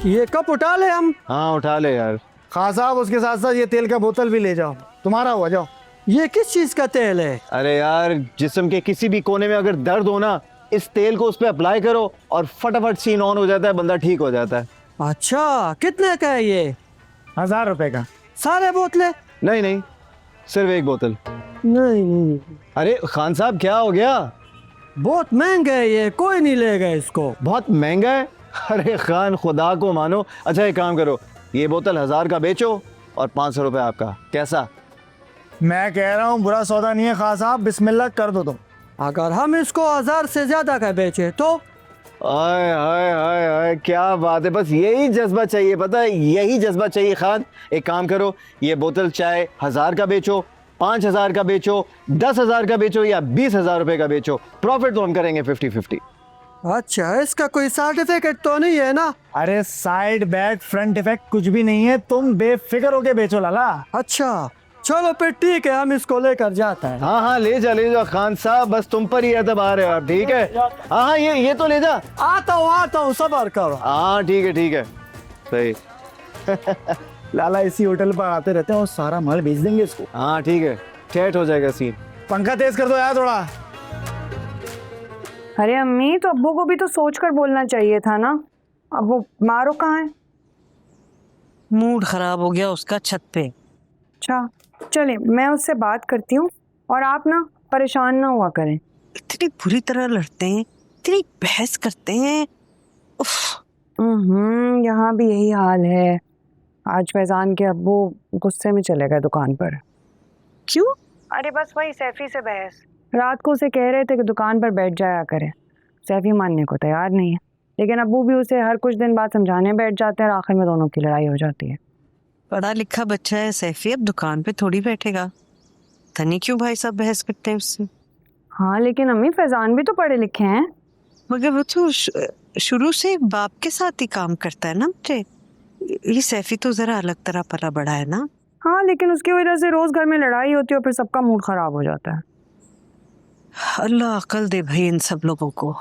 ये कप उठा ले हम। हाँ उठा ले यार। खान साहब उसके साथ साथ ये तेल का बोतल भी ले जाओ, तुम्हारा हुआ, जाओ। ये किस चीज का तेल है? अरे यार जिस्म के किसी भी कोने में अगर दर्द हो ना, इस तेल को उस पर अप्लाई करो और फटाफट सीन ऑन हो जाता है, बंदा ठीक हो जाता है। अच्छा, कितने का है ये? 1000 रुपए का। सारे बोतलें? नहीं नहीं, सिर्फ एक बोतल। नहीं, अरे खान साहब क्या हो गया? बहुत महंगा है ये, कोई नहीं लेगा इसको। बहुत महंगा है? अरे खान खुदा को मानो। अच्छा एक काम करो, ये बोतल 1000 का बेचो और 500 रुपये आपका, कैसा? मैं कह रहा हूँ बुरा सौदा नहीं है खान साहब, बिस्मिल्लाह कर दो तुम। अगर हम इसको 1000 से ज्यादा का बेचे तो? आय हाय हाय हाय, क्या बात है, बस यही जज्बा चाहिए, पता है, यही जज्बा चाहिए खान। एक काम करो, ये बोतल चाहे 1000 का बेचो, 5000 का बेचो, 10,000 का बेचो या 20,000 रुपए का बेचो, प्रॉफिट तो हम करेंगे 50-50। अच्छा, इसका कोई सर्टिफिकेट तो नहीं है ना? अरे साइड बैक फ्रंट इफेक्ट कुछ भी नहीं है, तुम बेफिक्र होके बेचो लाला। अच्छा चलो फिर ठीक है, हम इसको लेकर जाते हैं। हाँ हाँ ले जा खान साहब, बस तुम पर ही एतबार है आप, ठीक है। हाँ हाँ ये तो ले जा। आता हूँ, सबर करो। हाँ ठीक है सही। लाला इसी होटल पर आते रहते हैं और सारा माल बेच देंगे इसको। हाँ ठीक है, सेट हो जाएगा सीन। पंखा तेज कर दो यार थोड़ा। अरे अम्मी, तो अब्बू को भी तो सोच कर बोलना चाहिए था ना। अब वो मारो कहाँ है? मूड खराब हो गया उसका छत पे। अच्छा चले, मैं उससे बात करती हूँ और आप ना परेशान ना हुआ करें। इतनी बुरी तरह लड़ते हैं, इतनी बहस करते हैं। यहाँ भी यही हाल है। आज फैजान के अब्बू गुस्से में चले गए दुकान पर। क्यों? अरे बस वही सैफी से बहस। रात को उसे कह रहे थे कि दुकान पर बैठ जाया करे, सैफी मानने को तैयार नहीं है, लेकिन अब्बू भी उसे हर कुछ दिन बाद समझाने बैठ जाते हैं और आखिर में दोनों की लड़ाई हो जाती है। पढ़ा लिखा बच्चा है सैफी, अब दुकान पे थोड़ी बैठेगा। तनी क्यों भाई साहब बहस करते हैं उससे? हाँ लेकिन अम्मी, फैजान भी तो पढ़े लिखे हैं। मगर वो तो शुरू से बाप के साथ ही काम करता है ना मुझे। ये सैफी तो जरा अलग तरह पला बड़ा है ना। हाँ लेकिन उसकी वजह से रोज घर में लड़ाई होती है और फिर सबका मूड खराब हो जाता है। अल्लाह अकल दे भाई इन सब लोगों को,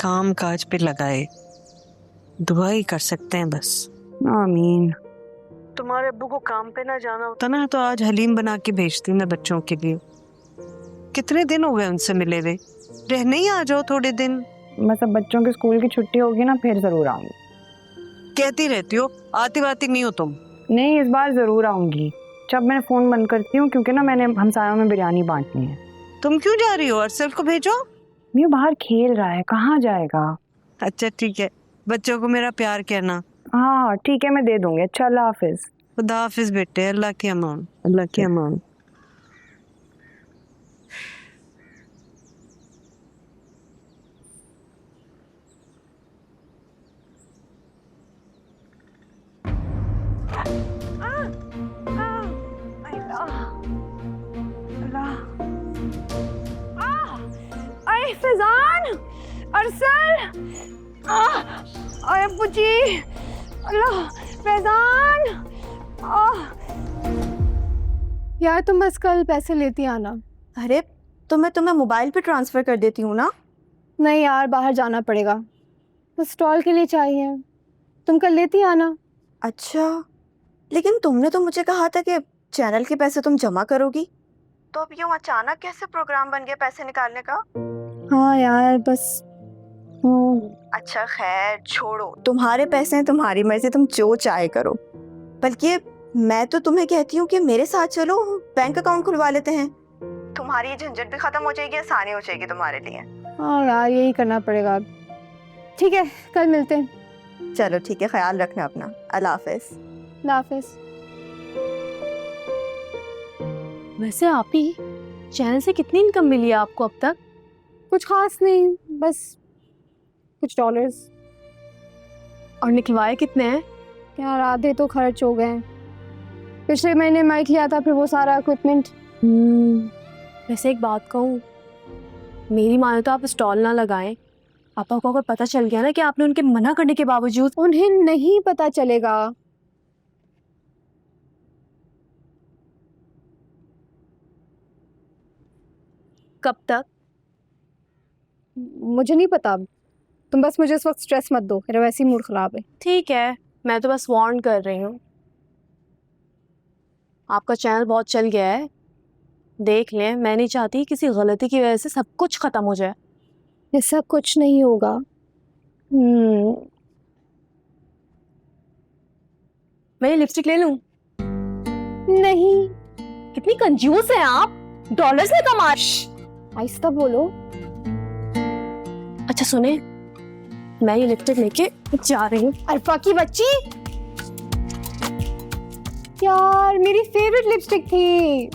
काम काज पे लगाए, दुआ ही कर सकते हैं बस। आमीन। तुम्हारे अब्बू को काम पे ना जाना होता ना तो आज हलीम बना के भेजती मैं बच्चों के लिए। कितने दिन हो गए उनसे मिले हुए, रहने ही आ जाओ थोड़े दिन। बस अब बच्चों की स्कूल की छुट्टी होगी ना, फिर जरूर आऊंगी। कहती रहती हो, आती बाती नहीं हो तुम। नहीं, इस बार जरूर आऊंगी। जब मैं फोन बंद करती हूँ, क्योंकि ना मैंने हमसायों में बिरयानी बांटनी है। तुम क्यों जा रही हो? अरसल को भेजो। ये बाहर खेल रहा है, कहाँ जाएगा। अच्छा ठीक है, बच्चों को मेरा प्यार कहना। हाँ ठीक है, मैं दे दूंगी। अच्छा, अल्लाह हाफिज। खुदा हाफिज बेटे, अल्लाह की अमान, अल्लाह की अमान। अरे फैजान, अरसल, अरे पुची, अल्लाह, फैजान। यार तुम बस कल पैसे लेती आना। अरे तो मैं तुम्हें मोबाइल पे ट्रांसफ़र कर देती हूँ ना। नहीं यार, बाहर जाना पड़ेगा, बस स्टॉल के लिए चाहिए, तुम कल लेती आना। अच्छा, लेकिन तुमने तो मुझे कहा था कि चैनल के पैसे तुम जमा करोगी, तो अब यूँ अचानक कैसे प्रोग्राम बन गया पैसे निकालने का? हाँ यार बस। अच्छा खैर छोड़ो, तुम्हारे पैसे हैं, तुम्हारी मर्जी, तुम जो चाहे करो। बल्कि मैं तो तुम्हें कहती हूँ कि मेरे साथ चलो, बैंक अकाउंट खुलवा लेते हैं, तुम्हारी झंझट भी खत्म हो जाएगी, आसानी हो जाएगी तुम्हारे लिए। हाँ यार, यही करना पड़ेगा। ठीक है, कल मिलते हैं। चलो ठीक है, ख्याल रखना अपना। अल्लाह हाफिज। अल्लाह हाफिज। वैसे आप ही चैनल से कितनी इनकम मिली है आपको अब तक? कुछ खास नहीं, बस कुछ डॉलर्स। और निकलवाए कितने हैं? यार आधे तो खर्च हो गए। पिछले महीने माइक लिया था, फिर वो सारा इक्विपमेंट। वैसे एक बात कहूँ, मेरी मानो तो आप स्टॉल ना लगाएं। पापा को अगर पता चल गया ना कि आपने उनके मना करने के बावजूद। उन्हें नहीं पता चलेगा। कब तक? मुझे नहीं पता, तुम बस मुझे इस वक्त स्ट्रेस मत दो, मेरा वैसे ही मूड ख़राब है। ठीक है, मैं तो बस वार्न कर रही हूँ। आपका चैनल बहुत चल गया है, देख लें। मैं नहीं चाहती किसी गलती की वजह से सब कुछ ख़त्म हो जाए। ऐसा कुछ नहीं होगा। मैं ये लिपस्टिक ले लूँ? नहीं। कितनी कंजूस है आप, डॉलर्स में कमा। आहिस्ता बोलो। अच्छा सुने, मैं ये लिपस्टिक लेके जा रही हूँ। अरफा की बच्ची, यार मेरी फेवरेट लिपस्टिक थी।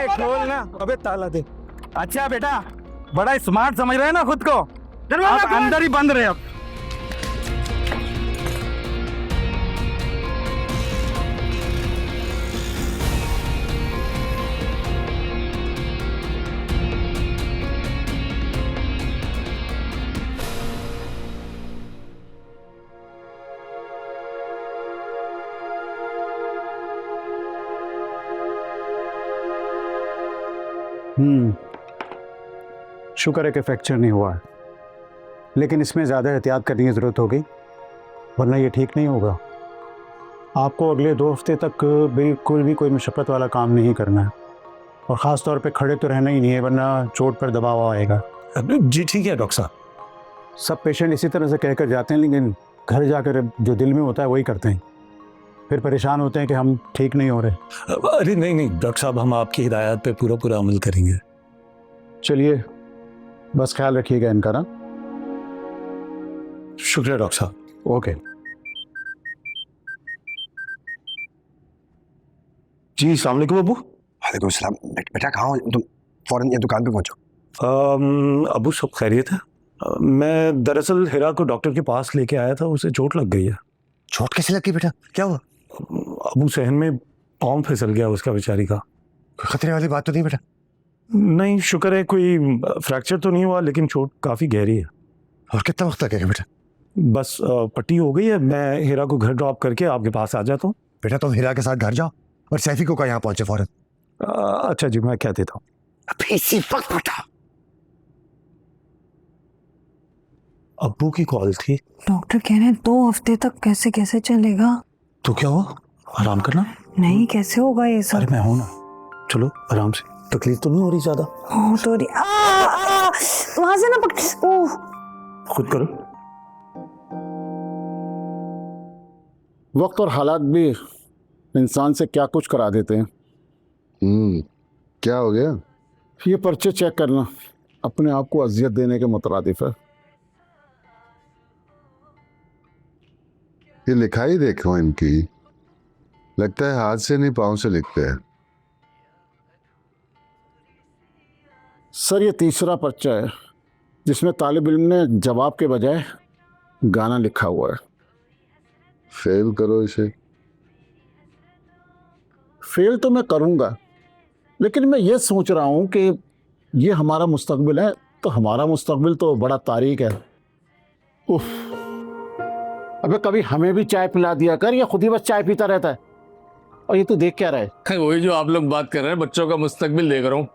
खोल ना, अबे ताला दे। अच्छा बेटा, बड़ा स्मार्ट समझ रहे हैं ना खुद को, आप अंदर ही बंद रहे अब। शुक्र है कि फ्रैक्चर नहीं हुआ है, लेकिन इसमें ज़्यादा एहतियात करने की ज़रूरत होगी, वरना ये ठीक नहीं होगा। आपको अगले 2 हफ्ते तक बिल्कुल भी कोई मशक्क़त वाला काम नहीं करना है, और ख़ास तौर पे खड़े तो रहना ही नहीं है, वरना चोट पर दबाव आएगा। जी ठीक है डॉक्टर साहब। सब पेशेंट इसी तरह से कहकर जाते हैं, लेकिन घर जाकर जो दिल में होता है वही करते हैं, फिर परेशान होते हैं कि हम ठीक नहीं हो रहे। अरे नहीं नहीं डॉक्टर साहब, हम आपकी हिदायत पे पूरा अमल करेंगे। चलिए, बस ख्याल रखिएगा इनका ना। शुक्रिया डॉक्टर साहब। ओके। जी अस्सलाम वालेकुम अबू। वालेकुम सलाम। बेटा कहाँ हो तुम? फौरन ये दुकान पे पहुंचो। अबू सब खैरियत है? मैं दरअसल हिरा को डॉक्टर के पास लेके आया था, उसे चोट लग गई है। चोट कैसे लगी बेटा, क्या हुआ? अबू सहन में पाँव फिसल गया उसका बेचारी का। कोई खतरे वाली बात तो नहीं बेटा? नहीं शुक्र है, कोई फ्रैक्चर तो नहीं हुआ, लेकिन चोट काफ़ी गहरी है। और कितना वक्त लगेगा बेटा? बस पट्टी हो गई है, मैं हिरा को घर ड्रॉप करके आपके पास आ जाता हूँ। बेटा तुम हिरा के साथ घर जाओ और सैफी को यहाँ पहुंचे फौरन। अच्छा जी, मैं कह देता हूँ। अभी इसी वक्त बेटा। अब्बू की कॉल थी। डॉक्टर कह रहे हैं 2 हफ्ते तक कैसे कैसे चलेगा। तो क्या हुआ, आराम करना। नहीं, कैसे होगा ये सब? अरे मैं हूं ना, चलो आराम से। तकलीफ तो नहीं हो रही ज्यादा? हो तो रही। वहां से ना पकड़। ओह, खुद करो। वक्त और हालात भी इंसान से क्या कुछ करा देते हैं। क्या हो गया? ये पर्चे चेक करना अपने आप को अजियत देने के मुतरादिफ है। ये लिखाई देखो इनकी, लगता है हाथ से नहीं पाँव से लिखते हैं। सर ये तीसरा पर्चा है जिसमें तालिब इल्म ने जवाब के बजाय गाना लिखा हुआ है। फेल करो इसे। फेल तो मैं करूंगा, लेकिन मैं ये सोच रहा हूं कि ये हमारा मुस्तकबिल है, तो हमारा मुस्तकबिल तो बड़ा तारीक है। उफ, अबे कभी हमें भी चाय पिला दिया कर, या खुद ही बस चाय पीता रहता है। और ये तू देख क्या रहा है? वही जो आप लोग बात कर रहे हैं, बच्चों का मुस्तकबिल देख रहा हूँ।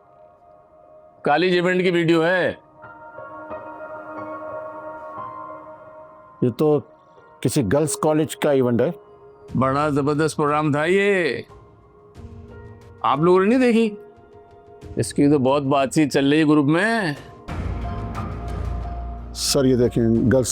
कॉलेज इवेंट की वीडियो है। ये तो किसी गर्ल्स कॉलेज का इवेंट है। बड़ा जबरदस्त प्रोग्राम था ये, आप लोगों ने नहीं देखी? इसकी तो बहुत बातचीत चल रही है ग्रुप में। सर ये देखें, गर्ल्स